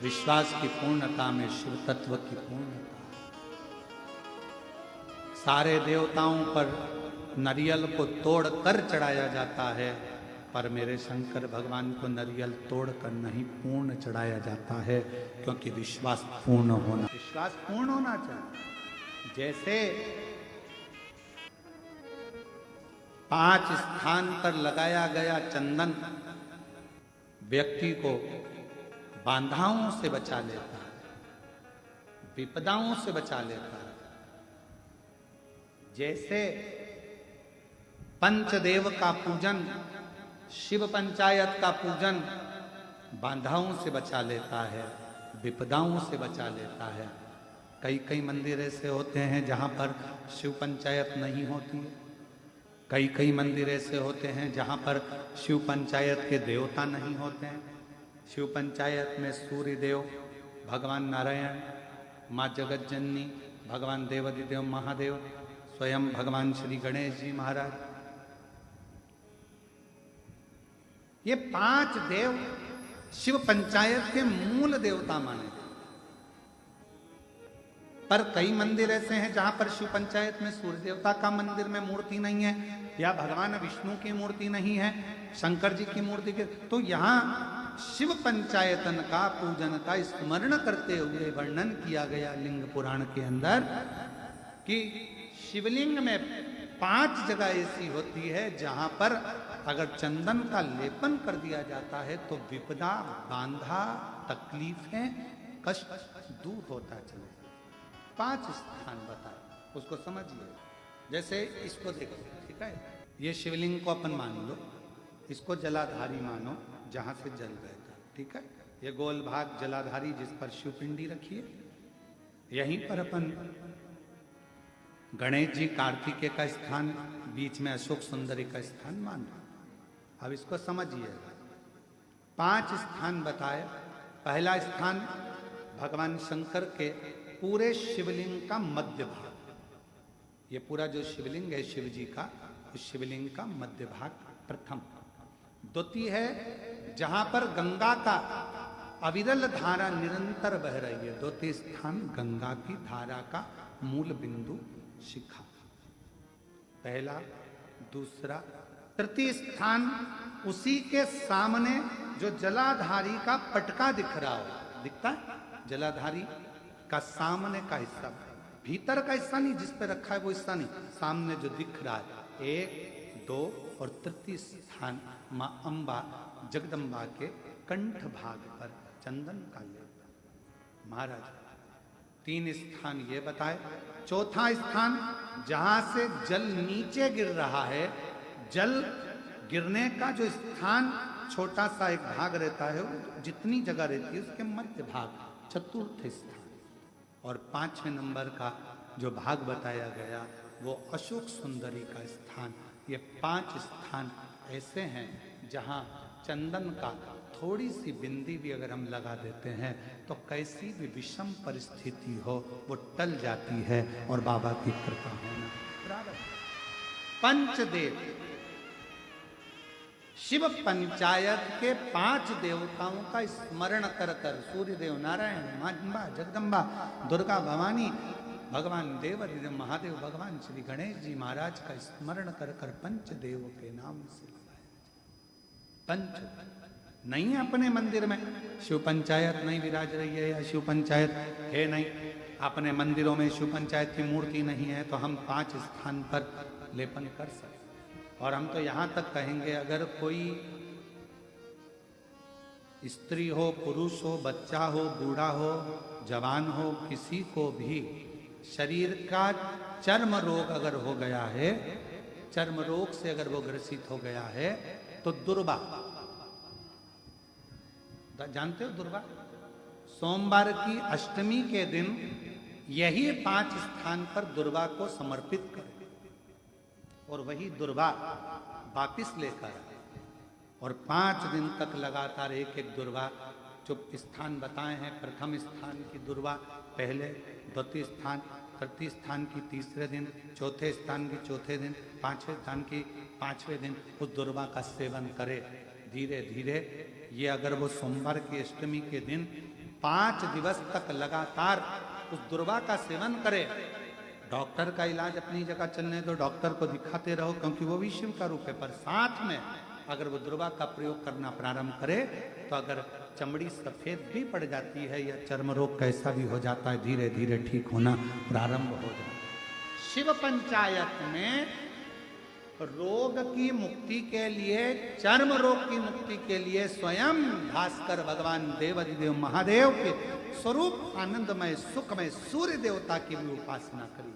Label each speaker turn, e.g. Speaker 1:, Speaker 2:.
Speaker 1: विश्वास की पूर्णता में शिव तत्व की पूर्णता। सारे देवताओं पर नरियल को तोड़कर चढ़ाया जाता है, पर मेरे शंकर भगवान को नरियल तोड़कर नहीं पूर्ण चढ़ाया जाता है, क्योंकि विश्वास पूर्ण होना चाहिए। जैसे 5 स्थान पर लगाया गया चंदन व्यक्ति को बाधाओं से बचा लेता है, विपदाओं से बचा लेता है। जैसे पंचदेव का पूजन, शिव पंचायत का पूजन बाधाओं से बचा लेता है, विपदाओं से बचा लेता है। कई मंदिर ऐसे होते हैं जहां पर शिव पंचायत नहीं होती है। कई मंदिर ऐसे होते हैं जहां पर शिव पंचायत के देवता नहीं होते हैं। शिव पंचायत में सूर्य देव, भगवान नारायण, माँ जगत जननी, भगवान देवाधिदेव महादेव, स्वयं भगवान श्री गणेश जी महाराज, ये 5 देव शिव पंचायत के मूल देवता माने। पर कई मंदिर ऐसे हैं जहां पर शिव पंचायत में सूर्य देवता का मंदिर में मूर्ति नहीं है, या भगवान विष्णु की मूर्ति नहीं है, शंकर जी की मूर्ति के, तो यहाँ शिव पंचायतन का पूजन का स्मरण करते हुए वर्णन किया गया लिंग पुराण के अंदर कि शिवलिंग में 5 जगह ऐसी होती है जहां पर अगर चंदन का लेपन कर दिया जाता है तो विपदा, बांधा, तकलीफें, कष्ट दूर होता चले। 5 स्थान बताए, उसको समझिए। जैसे इसको देखो, ठीक है, ये शिवलिंग को अपन मान लो, इसको जलाधारी मानो जहां से जल बहता, ठीक है। ये गोल भाग जलाधारी जिस पर शिवपिंडी रखिए, यहीं पर अपन गणेश जी कार्तिकेय का स्थान, बीच में अशोक सुंदरी का स्थान मान लो। अब इसको समझिएगा। 5 स्थान बताए। पहला स्थान भगवान शंकर के पूरे शिवलिंग का मध्य भाग, ये पूरा जो शिवलिंग है शिव जी का, उस शिवलिंग का मध्य भाग प्रथम। द्वितीय है जहां पर गंगा का अविरल धारा निरंतर बह रही है, द्वितीय स्थान गंगा की धारा का मूल बिंदु शिखा, पहला, दूसरा। तृतीय स्थान उसी के सामने जो जलाधारी का पटका दिख रहा हो, दिखता है जलाधारी का सामने का हिस्सा, भीतर का हिस्सा नहीं, जिस पे रखा है वो हिस्सा नहीं, सामने जो दिख रहा है। 1, 2 और तृतीय स्थान मां अंबा जगदम्बा के कंठ भाग पर चंदन का लेप। महाराज 3 स्थान ये बताए। चौथा स्थान जहां से जल नीचे गिर रहा है, जल गिरने का जो स्थान छोटा सा एक भाग रहता है, जितनी जगह रहती है उसके मध्य भाग, चतुर्थ स्थान। और 5वें नंबर का जो भाग बताया गया वो अशोक सुंदरी का स्थान। ये 5 स्थान ऐसे हैं जहां चंदन का थोड़ी सी बिंदी भी अगर हम लगा देते हैं तो कैसी भी विषम परिस्थिति हो वो टल जाती है, और बाबा की कृपा होना बराबर। पंचदेव, शिव पंचायत के 5 देवताओं का स्मरण कर कर, सूर्य देव, नारायण, मां अंबा, जगदम्बा, दुर्गा भवानी, भगवान देवाधिदेव महादेव, भगवान श्री गणेश जी महाराज का स्मरण कर कर पंचदेव के नाम से पंच नहीं है अपने मंदिर में, शिव पंचायत नहीं विराज रही है या शिव पंचायत है नहीं, अपने मंदिरों में शिव पंचायत की मूर्ति नहीं है, तो हम 5 स्थान पर लेपन कर सकते। और हम तो यहां तक कहेंगे, अगर कोई स्त्री हो, पुरुष हो, बच्चा हो, बूढ़ा हो, जवान हो, किसी को भी शरीर का चर्म रोग अगर हो गया है, चर्म रोग से अगर वो ग्रसित हो गया है, तो दुर्वा, जानते हो दुर्वा, सोमवार की अष्टमी के दिन यही 5 स्थान पर दुर्वा को समर्पित करें, और वही दुर्वा वापिस लेकर, और 5 दिन तक लगातार एक एक दुर्वा, जो स्थान बताए हैं, प्रथम स्थान की दुर्वा पहले, द्वितीय स्थान, तृतीय स्थान की तीसरे दिन, चौथे स्थान की चौथे दिन, 5वें स्थान की 5वें दिन उस दुर्वा का सेवन करे धीरे धीरे। ये अगर वो सोमवार की अष्टमी के दिन 5 दिवस तक लगातार उस दुर्वा का सेवन करे। डॉक्टर का इलाज अपनी जगह चलने दो, डॉक्टर को दिखाते रहो क्योंकि वो भी शिव का रूप है, पर साथ में अगर वो दुर्वा का प्रयोग करना प्रारंभ करे तो अगर चमड़ी सफेद भी पड़ जाती है या चर्म रोग कैसा भी हो जाता है, धीरे धीरे ठीक होना प्रारंभ हो जाता है। शिव पंचायत में रोग की मुक्ति के लिए, चर्म रोग की मुक्ति के लिए स्वयं भास्कर भगवान देवाधिदेव महादेव के स्वरूप आनंदमय सुखमय सूर्य देवता की भी उपासना करी।